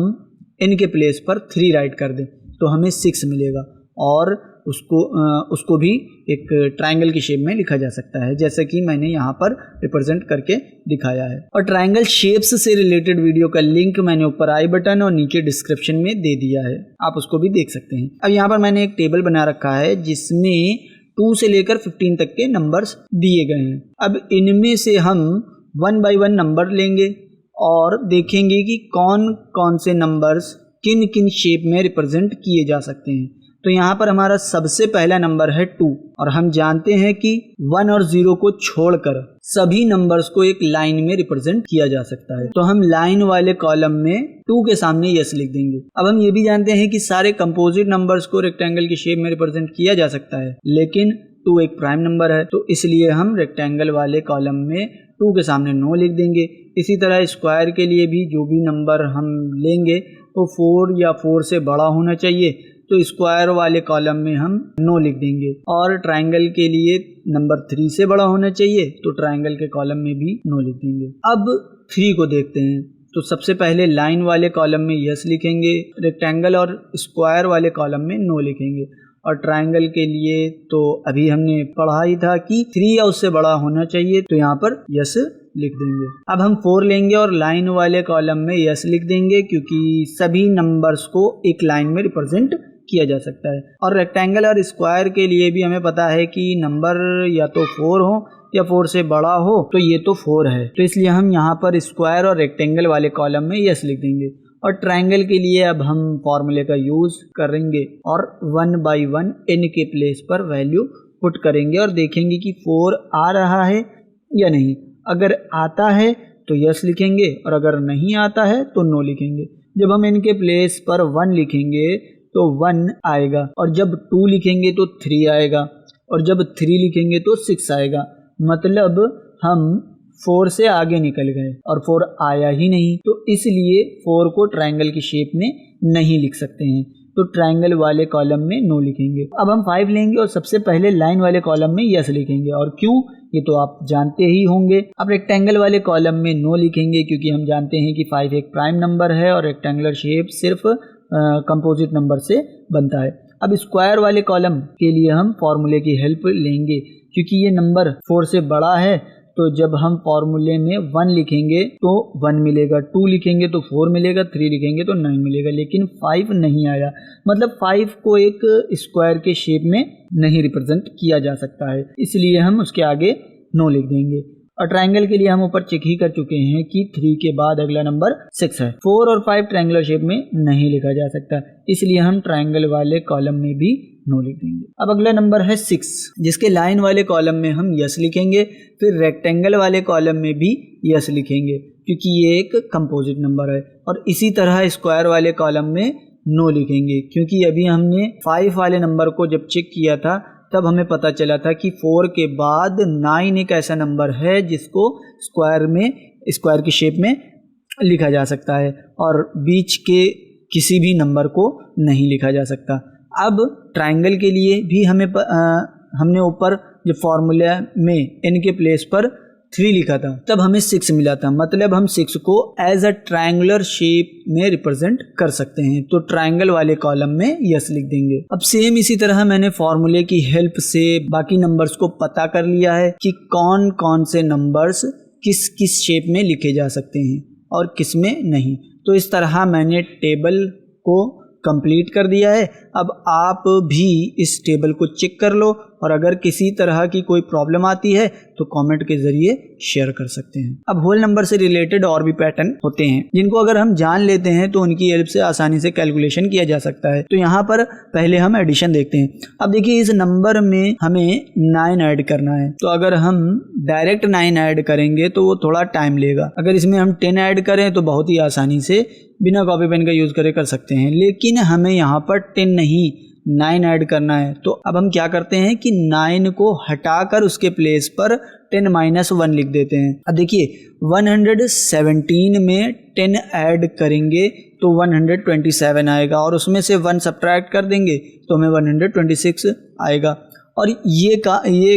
n के प्लेस पर 3 राइट कर दें तो हमें 6 मिलेगा, और उसको भी एक ट्रायंगल की शेप में लिखा जा सकता है, जैसे कि मैंने यहाँ पर रिप्रेजेंट करके दिखाया है। और ट्रायंगल शेप्स से रिलेटेड वीडियो का लिंक मैंने ऊपर आई बटन और नीचे डिस्क्रिप्शन में दे दिया है, आप उसको भी देख सकते हैं। अब यहाँ पर मैंने एक टेबल बना रखा है जिसमें 2 से लेकर 15 तक के नंबर्स दिए गए हैं। अब इनमें से हम 1 बाय 1 नंबर लेंगे और देखेंगे कि कौन कौन से नंबर्स किन किन शेप में रिप्रेजेंट किए जा सकते हैं। तो यहाँ पर हमारा सबसे पहला नंबर है 2 और हम जानते हैं कि 1 और 0 को छोड़कर सभी नंबर्स को एक लाइन में रिप्रेजेंट किया जा सकता है। तो हम लाइन वाले कॉलम में 2 के सामने यस लिख देंगे। अब हम ये भी जानते हैं कि सारे कंपोजिट नंबर्स को रेक्टेंगल की शेप में रिप्रेजेंट किया जा सकता है, लेकिन 2 एक प्राइम नंबर है, तो इसलिए हम रेक्टेंगल वाले कॉलम में 2 के सामने नो लिख देंगे। इसी तरह स्क्वायर के लिए भी जो भी नंबर हम लेंगे वो 4 या 4 से बड़ा होना चाहिए, तो स्क्वायर वाले कॉलम में हम नो लिख देंगे। और ट्रायंगल के लिए नंबर 3 से बड़ा होना चाहिए, तो ट्रायंगल के कॉलम में भी नो लिख देंगे। अब 3 को देखते हैं। तो सबसे पहले लाइन वाले कॉलम में यस लिखेंगे, रेक्टेंगल और स्क्वायर वाले कॉलम में नो लिखेंगे। और ट्रायंगल के लिए तो अभी हमने पढ़ा ही था कि 3 या उससे बड़ा होना चाहिए, तो यहाँ पर यस लिख देंगे। अब हम 4 लेंगे और लाइन वाले कॉलम में यस लिख देंगे, क्योंकि सभी नंबर्स को एक लाइन में रिप्रेजेंट किया जा सकता है। और रेक्टेंगल और स्क्वायर के लिए भी हमें पता है कि नंबर या तो 4 हो या 4 से बड़ा हो, तो ये तो 4 है, तो इसलिए हम यहाँ पर स्क्वायर और रेक्टेंगल वाले कॉलम में यस लिख देंगे। और ट्रायंगल के लिए अब हम फॉर्मूले का यूज करेंगे और 1 बाय 1 n के प्लेस पर वैल्यू पुट करेंगे और देखेंगे कि 4 आ रहा है या नहीं। अगर आता है तो यस लिखेंगे और अगर नहीं आता है तो नो लिखेंगे। जब हम इनके प्लेस पर 1 लिखेंगे तो 1 आएगा, और जब 2 लिखेंगे तो 3 आएगा, और जब 3 लिखेंगे तो 6 आएगा। मतलब हम 4 से आगे निकल गए और 4 आया ही नहीं, तो इसलिए 4 को ट्रायंगल की शेप में नहीं लिख सकते हैं, तो ट्रायंगल वाले कॉलम में नो लिखेंगे। अब हम 5 लेंगे और सबसे पहले लाइन वाले कॉलम में यस लिखेंगे। और क्यों, ये तो आप जानते ही होंगे। अब रेक्टेंगल वाले कॉलम में नो लिखेंगे, क्योंकि हम जानते हैं कि 5 एक प्राइम नंबर है और रेक्टेंगुलर शेप सिर्फ कंपोजिट नंबर से बनता है। अब स्क्वायर वाले कॉलम के लिए हम फॉर्मूले की हेल्प लेंगे, क्योंकि ये नंबर 4 से बड़ा है, तो जब हम फॉर्मूले में 1 लिखेंगे तो 1 मिलेगा, 2 लिखेंगे तो 4 मिलेगा, 3 लिखेंगे तो 9 मिलेगा, लेकिन 5 नहीं आया। मतलब 5 को एक स्क्वायर के शेप में नहीं रिप्रेजेंट किया जा सकता है, इसलिए हम उसके आगे नो लिख देंगे। और ट्रायंगल के लिए हम ऊपर चेक ही कर चुके हैं कि 3 के बाद अगला नंबर 6 है। 4 और 5 ट्रायंगुलर शेप में नहीं लिखा जा सकता, इसलिए हम ट्रायंगल वाले कॉलम में भी नो लिख देंगे। अब अगला नंबर है 6, जिसके लाइन वाले कॉलम में हम यस लिखेंगे, फिर रेक्टेंगल वाले कॉलम में भी यस लिखेंगे, क्योंकि ये एक कंपोजिट नंबर है। और इसी तरह स्क्वायर वाले कॉलम में नो लिखेंगे, क्योंकि अभी हमने 5 वाले नंबर को जब चेक किया था तब हमें पता चला था कि 4 के बाद 9 एक ऐसा नंबर है जिसको स्क्वायर की शेप में लिखा जा सकता है और बीच के किसी भी नंबर को नहीं लिखा जा सकता। अब ट्रायंगल के लिए भी हमने ऊपर जो फॉर्मूला में n के प्लेस पर 3 लिखा था, तब हमें 6 मिला था। मतलब हम 6 को एज अ ट्रायंगुलर शेप में रिप्रेजेंट कर सकते हैं, तो ट्रायंगल वाले कॉलम में यस लिख देंगे। अब सेम इसी तरह मैंने फॉर्मूले की हेल्प से बाकी नंबर्स को पता कर लिया है कि कौन कौन से नंबर्स किस किस शेप में लिखे जा सकते हैं और किस में नहीं। तो इस तरह मैंने टेबल को कंप्लीट कर दिया है। अब आप भी इस टेबल को चेक कर लो, और अगर किसी तरह की कोई प्रॉब्लम आती है तो कमेंट के जरिए शेयर कर सकते हैं। अब होल नंबर से रिलेटेड और भी पैटर्न होते हैं जिनको अगर हम जान लेते हैं तो उनकी हेल्प से आसानी से कैलकुलेशन किया जा सकता है। तो यहाँ पर पहले हम एडिशन देखते हैं। अब देखिए, इस नंबर में हमें 9 ऐड करना है, तो अगर हम डायरेक्ट 9 ऐड करेंगे तो वो थोड़ा टाइम लेगा। अगर इसमें हम 10 ऐड करें तो बहुत ही आसानी से बिना कॉपी पेन का यूज कर सकते हैं, लेकिन हमें यहाँ पर 10 नहीं 9 ऐड करना है। तो अब हम क्या करते हैं कि 9 को हटाकर उसके प्लेस पर 10 - 1 लिख देते हैं। अब देखिए, 117 में 10 ऐड करेंगे तो 127 आएगा, और उसमें से 1 सब्ट्रैक्ट कर देंगे तो हमें 126 आएगा। और ये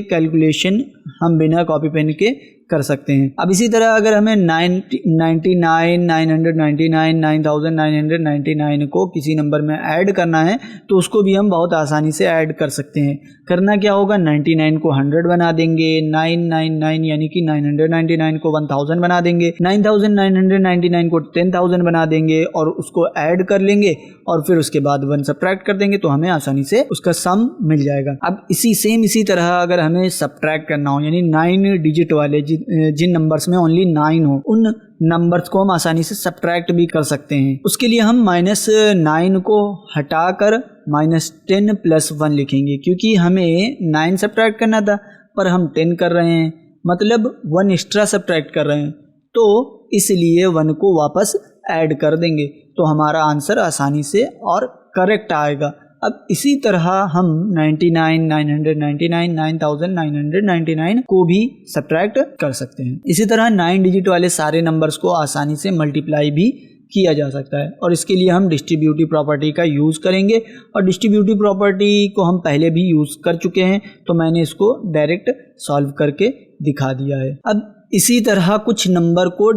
कैलकुलेशन हम बिना कॉपी पेन के कर सकते हैं। अब इसी तरह अगर हमें 99, 999, 9999 को किसी नंबर में ऐड करना है तो उसको भी हम बहुत आसानी से ऐड कर सकते हैं। करना क्या होगा, 99 को 100 बना देंगे, 999 यानी कि 999 को 1000 बना देंगे, 9999 को 10,000 बना देंगे और उसको ऐड कर लेंगे और फिर उसके बाद 1 सब्ट्रैक्ट कर देंगे तो हमें आसानी से उसका सम मिल जाएगा। अब इसी तरह अगर हमें सब्ट्रैक्ट करना हो यानी 9 डिजिट वाले जिन नंबर्स में ओनली 9 हो उन नंबर्स को हम आसानी से सब्ट्रैक्ट भी कर सकते हैं। उसके लिए हम -9 को हटाकर -10 + 1 लिखेंगे, क्योंकि हमें 9 सब्ट्रैक्ट करना था पर हम 10 कर रहे हैं, मतलब 1 एक्स्ट्रा सब्ट्रैक्ट कर रहे हैं, तो इसलिए 1 को वापस ऐड कर देंगे तो हमारा आंसर आसानी से और करेक्ट आएगा। अब इसी तरह हम 99, 999, 9999 को भी सब्ट्रैक्ट कर सकते हैं। इसी तरह 9 डिजिट वाले सारे नंबर्स को आसानी से मल्टीप्लाई भी किया जा सकता है और इसके लिए हम डिस्ट्रीब्यूटिव प्रॉपर्टी का यूज़ करेंगे और डिस्ट्रीब्यूटिव प्रॉपर्टी को हम पहले भी यूज़ कर चुके हैं तो मैंने इसको डायरेक्ट सॉल्व करके दिखा दिया है। अब इसी तरह कुछ नंबर को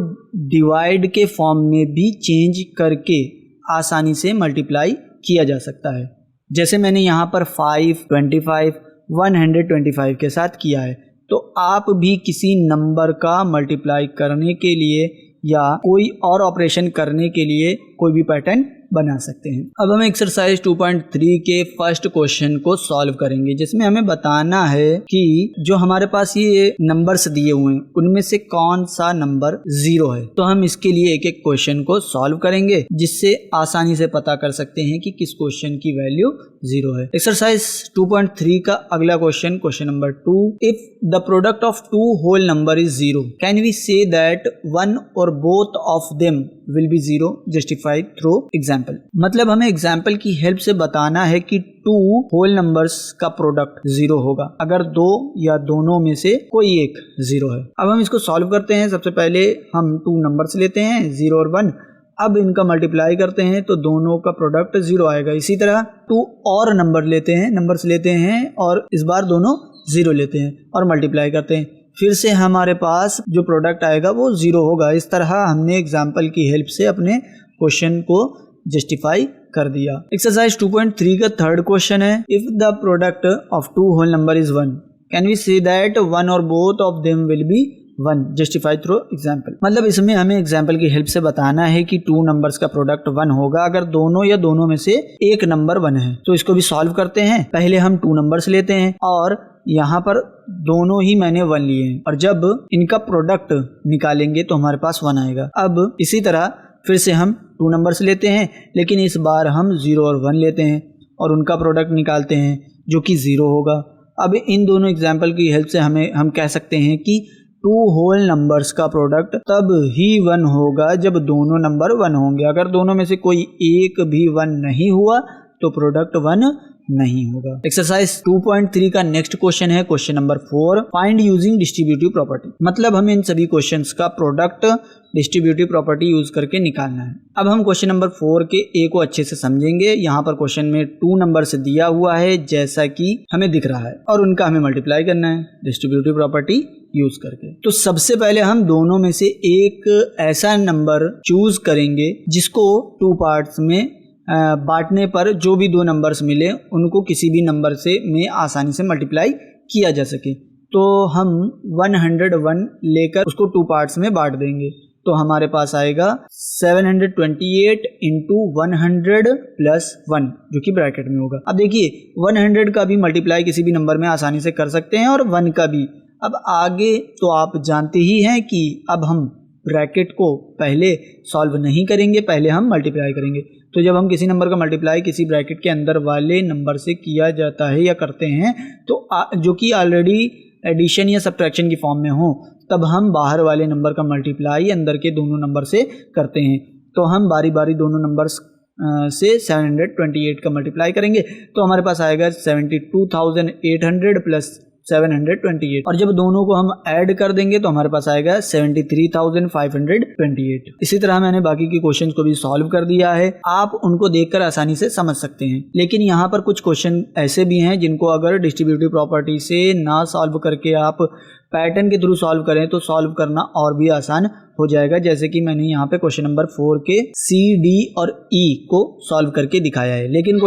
डिवाइड के फॉर्म में भी चेंज करके आसानी से मल्टीप्लाई किया जा सकता है, जैसे मैंने यहाँ पर 5, 25, 125 के साथ किया है। तो आप भी किसी नंबर का मल्टीप्लाई करने के लिए या कोई और ऑपरेशन करने के लिए कोई भी पैटर्न बना सकते हैं। अब हम एक्सरसाइज 2.3 के फर्स्ट क्वेश्चन को सॉल्व करेंगे, जिसमें हमें बताना है कि जो हमारे पास ये नंबर्स दिए हुए हैं उनमें से कौन सा नंबर 0 है। तो हम इसके लिए एक एक क्वेश्चन को सॉल्व करेंगे जिससे आसानी से पता कर सकते हैं कि किस क्वेश्चन की वैल्यू 0 है। एक्सरसाइज 2.3 का अगला question number 2, if the product of 2 whole number is 0 can we say that one or both of them will be 0 justified through example. मतलब हमें एग्जाम्पल की हेल्प से बताना है कि 2 होल नंबर्स का प्रोडक्ट 0 होगा अगर 2 या दोनों में से कोई एक 0 है। अब हम इसको सॉल्व करते हैं। सबसे पहले हम 2 नंबर्स लेते हैं 0 और 1। अब इनका मल्टीप्लाई करते हैं तो दोनों का प्रोडक्ट 0 आएगा। इसी तरह 2 और नंबर्स लेते हैं और इस बार दोनों 0 लेते हैं और मल्टीप्लाई करते हैं, फिर से हमारे पास जो प्रोडक्ट आएगा वो 0 होगा। इस तरह हमने एग्जाम्पल की हेल्प से अपने क्वेश्चन को जस्टिफाई कर दिया। एक्सरसाइज 2.3 का थर्ड क्वेश्चन है, if the product of 2 whole number is 1 can we say that one or both of them will be 1 justified through example. मतलब इसमें हमें एग्जाम्पल की हेल्प से बताना है कि 2 नंबर्स का प्रोडक्ट 1 होगा अगर दोनों या दोनों में से एक नंबर 1 है। तो इसको भी सॉल्व करते हैं। पहले हम 2 नंबर्स लेते हैं और यहाँ पर दोनों ही मैंने 1 लिए हैं और जब इनका प्रोडक्ट निकालेंगे तो हमारे पास 1 आएगा। अब इसी तरह फिर से हम 2 नंबर्स लेते हैं लेकिन इस बार हम 0 और 1 लेते हैं और उनका प्रोडक्ट निकालते हैं जो कि 0 होगा। अब इन दोनों एग्जाम्पल की हेल्प से हम कह सकते हैं कि 2 होल नंबर्स का प्रोडक्ट तब ही 1 होगा जब दोनों नंबर 1 होंगे। अगर दोनों में से कोई एक भी 1 नहीं हुआ तो प्रोडक्ट 1 नहीं होगा। एक्सरसाइज 2.3 का नेक्स्ट क्वेश्चन है question number 4, find using distributive property. मतलब हमें इन सभी क्वेश्चंस का प्रोडक्ट डिस्ट्रीब्यूटिव प्रॉपर्टी यूज करके निकालना है। अब हम क्वेश्चन नंबर 4 के ए को अच्छे से समझेंगे। यहाँ पर क्वेश्चन में 2 नंबर से दिया हुआ है जैसा कि हमें दिख रहा है और उनका हमें मल्टीप्लाई करना है डिस्ट्रीब्यूटिव प्रॉपर्टी यूज करके। तो सबसे पहले हम दोनों में से एक ऐसा नंबर चूज करेंगे जिसको 2 पार्ट्स में बांटने पर जो भी 2 नंबर्स मिले उनको किसी भी नंबर से में आसानी से मल्टीप्लाई किया जा सके। तो हम 101 लेकर उसको 2 पार्ट्स में बांट देंगे तो हमारे पास आएगा 728 इंटू 100 प्लस 1 जो कि ब्रैकेट में होगा। अब देखिए 100 का भी मल्टीप्लाई किसी भी नंबर में आसानी से कर सकते हैं और 1 का भी। अब आगे तो आप जानते ही हैं कि अब हम ब्रैकेट को पहले सॉल्व नहीं करेंगे, पहले हम मल्टीप्लाई करेंगे। तो जब हम किसी नंबर का मल्टीप्लाई किसी ब्रैकेट के अंदर वाले नंबर से किया जाता है या करते हैं तो जो कि ऑलरेडी एडिशन या सब्ट्रैक्शन की फॉर्म में हो तब हम बाहर वाले नंबर का मल्टीप्लाई अंदर के दोनों नंबर से करते हैं। तो हम बारी बारी दोनों नंबर्स से 728 का मल्टीप्लाई करेंगे तो हमारे पास आएगा 72,800 प्लस 728 और जब दोनों को हम ऐड कर देंगे तो हमारे पास आएगा 73,528। इसी तरह मैंने बाकी के क्वेश्चंस को भी सॉल्व कर दिया है, आप उनको देखकर आसानी से समझ सकते हैं। लेकिन यहाँ पर कुछ क्वेश्चन ऐसे भी हैं जिनको अगर डिस्ट्रीब्यूटिव प्रॉपर्टी से ना सॉल्व करके आप पैटर्न के थ्रू सॉल्व करें तो सॉल्व करना और भी आसान हो जाएगा, जैसे कि मैंने यहाँ पे क्वेश्चन नंबर 4 के सी, डी और ई को सॉल्व करके दिखाया है। लेकिन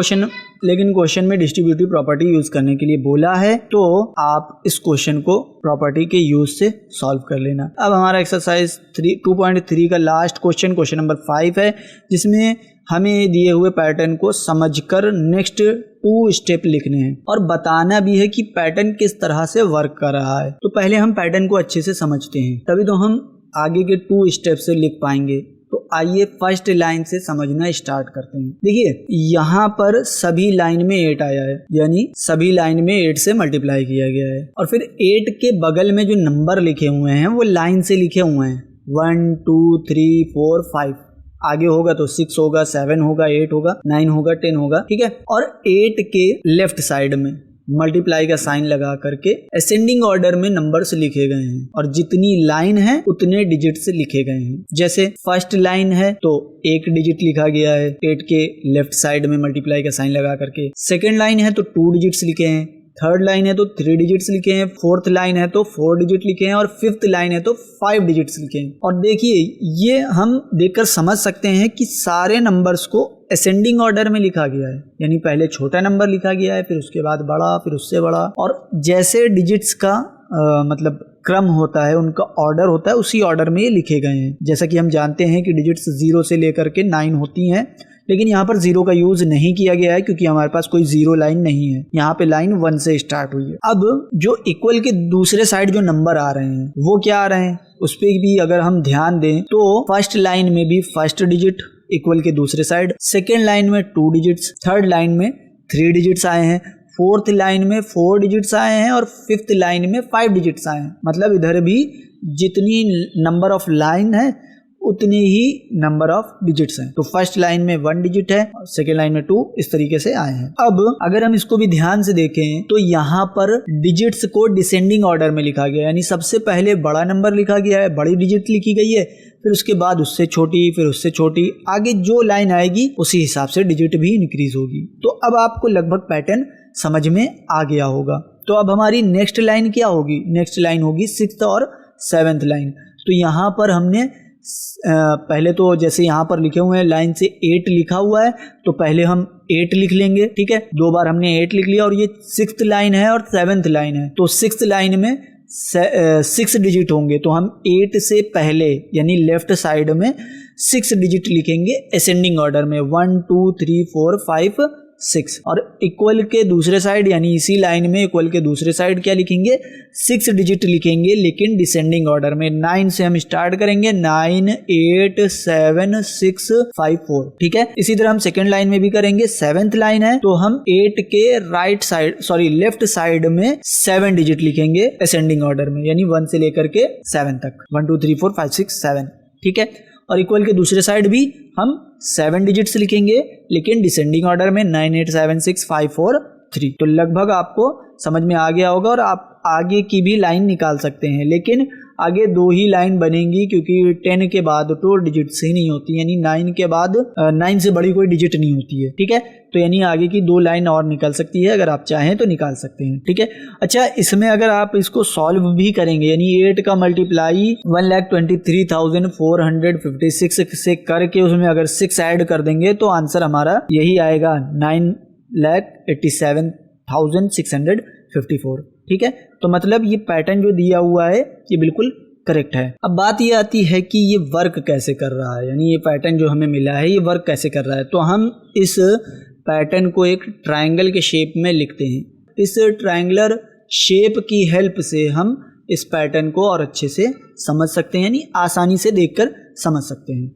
क्वेश्चन में डिस्ट्रीब्यूटिव प्रॉपर्टी यूज करने के लिए बोला है, तो आप इस क्वेश्चन को प्रॉपर्टी के यूज से सॉल्व कर लेना। अब हमारा एक्सरसाइज 2.3 का लास्ट क्वेश्चन नंबर 5 है, जिसमें हमें दिए हुए पैटर्न को समझकर नेक्स्ट 2 स्टेप लिखने हैं और बताना भी है कि पैटर्न किस तरह से वर्क कर रहा है। तो पहले हम पैटर्न को अच्छे से समझते हैं, तभी तो हम आगे के 2 स्टेप से लिख पाएंगे। तो आइए फर्स्ट लाइन से समझना स्टार्ट करते हैं। देखिए यहाँ पर सभी लाइन में 8 आया है, यानी सभी लाइन में 8 से मल्टीप्लाई किया गया है, और फिर 8 के बगल में जो नंबर लिखे हुए हैं वो लाइन से लिखे हुए हैं, 1 2 3 4 5। आगे होगा तो 6 होगा, 7 होगा, 8 होगा, 9 होगा, 10 होगा, ठीक है। और 8 के लेफ्ट साइड में मल्टीप्लाई का साइन लगा करके असेंडिंग ऑर्डर में नंबर्स लिखे गए हैं, और जितनी लाइन है उतने डिजिट्स लिखे गए हैं। जैसे फर्स्ट लाइन है तो 1 डिजिट लिखा गया है 8 के लेफ्ट साइड में मल्टीप्लाई का साइन लगा करके। सेकेंड लाइन है तो 2 डिजिट्स लिखे हैं, थर्ड लाइन है तो 3 डिजिट्स लिखे हैं, फोर्थ लाइन है तो 4 डिजिट लिखे हैं, और फिफ्थ लाइन है तो 5 डिजिट्स लिखे हैं। और देखिए ये हम देखकर समझ सकते हैं कि सारे नंबर्स को असेंडिंग ऑर्डर में लिखा गया है, यानी पहले छोटा नंबर लिखा गया है, फिर उसके बाद बड़ा, फिर उससे बड़ा, और जैसे डिजिट्स का मतलब क्रम होता है, उनका ऑर्डर होता है, उसी ऑर्डर में ये लिखे गए हैं। जैसा कि हम जानते हैं कि डिजिट्स 0 से लेकर के 9 होती हैं, लेकिन यहाँ पर 0 का यूज नहीं किया गया है क्योंकि हमारे पास कोई 0 लाइन नहीं है, यहाँ पे लाइन 1 से स्टार्ट हुई है। अब जो इक्वल के दूसरे साइड जो नंबर आ रहे हैं वो क्या आ रहे हैं, उस पर भी अगर हम ध्यान दें तो फर्स्ट लाइन में भी फर्स्ट डिजिट इक्वल के दूसरे साइड, सेकेंड लाइन में 2 डिजिट्स, थर्ड लाइन में 3 डिजिट्स आए हैं, फोर्थ लाइन में 4 डिजिट्स आए हैं, और फिफ्थ लाइन में 5 डिजिट्स आए हैं। मतलब इधर भी जितनी नंबर ऑफ लाइन है उतनी ही नंबर ऑफ डिजिट्स हैं। तो फर्स्ट लाइन में 1 डिजिट है, सेकेंड लाइन में 2, इस तरीके से आए हैं। अब अगर हम इसको भी ध्यान से देखें तो यहाँ पर डिजिट्स को डिसेंडिंग ऑर्डर में लिखा गया है, यानी सबसे पहले बड़ा नंबर लिखा गया है, बड़ी डिजिट लिखी गई है, फिर उसके बाद उससे छोटी, फिर उससे छोटी, आगे जो लाइन आएगी उसी हिसाब से डिजिट भी इंक्रीज होगी। तो अब आपको लगभग पैटर्न समझ में आ गया होगा। तो अब हमारी नेक्स्ट लाइन क्या होगी, नेक्स्ट लाइन होगी 6th और 7th लाइन। तो यहाँ पर हमने पहले तो जैसे यहाँ पर लिखे हुए हैं लाइन से 8 लिखा हुआ है, तो पहले हम 8 लिख लेंगे, ठीक है। 2 बार हमने 8 लिख लिया, और ये 6th लाइन है और 7th लाइन है, तो 6th लाइन में 6 डिजिट होंगे, तो हम 8 से पहले यानी लेफ्ट साइड में 6 डिजिट लिखेंगे असेंडिंग ऑर्डर में, 1 2 3 4 5 6। और इक्वल के दूसरे साइड यानी इसी लाइन में इक्वल के दूसरे साइड क्या लिखेंगे, 6 डिजिट लिखेंगे, लेकिन डिसेंडिंग ऑर्डर में। 9 से हम स्टार्ट करेंगे, 9 8 7 6 5 4, ठीक है। इसी तरह हम सेकेंड लाइन में भी करेंगे। 7th लाइन है तो हम 8 के लेफ्ट साइड में 7 डिजिट लिखेंगे असेंडिंग ऑर्डर में, यानी 1 से लेकर के 7 तक, 1 2 3 4 5 6 7, ठीक है। और इक्वल के दूसरे साइड भी हम 7 डिजिट्स लिखेंगे, लेकिन डिसेंडिंग ऑर्डर में 9 8 7 6 5 4 3। तो लगभग आपको समझ में आ गया होगा, और आप आगे की भी लाइन निकाल सकते हैं, लेकिन आगे 2 ही लाइन बनेंगी क्योंकि 10 के बाद तो डिजिट्स ही नहीं होती, यानी 9 के बाद 9 से बड़ी कोई डिजिट नहीं होती है, ठीक है। तो यानी आगे की 2 लाइन और निकल सकती है, अगर आप चाहें तो निकाल सकते हैं, ठीक है। अच्छा, इसमें अगर आप इसको सॉल्व भी करेंगे, यानी 8 का मल्टीप्लाई 1,23,456 से करके उसमें अगर 6 ऐड कर देंगे तो आंसर हमारा यही आएगा, 9,87,654, ठीक है। तो मतलब ये पैटर्न जो दिया हुआ है ये बिल्कुल करेक्ट है। अब बात ये आती है कि ये वर्क कैसे कर रहा है, यानी ये पैटर्न जो हमें मिला है ये वर्क कैसे कर रहा है। तो हम इस पैटर्न को एक ट्रायंगल के शेप में लिखते हैं। इस ट्रायंगुलर शेप की हेल्प से हम इस पैटर्न को और अच्छे से समझ सकते हैं, यानी आसानी से देखकर समझ सकते हैं।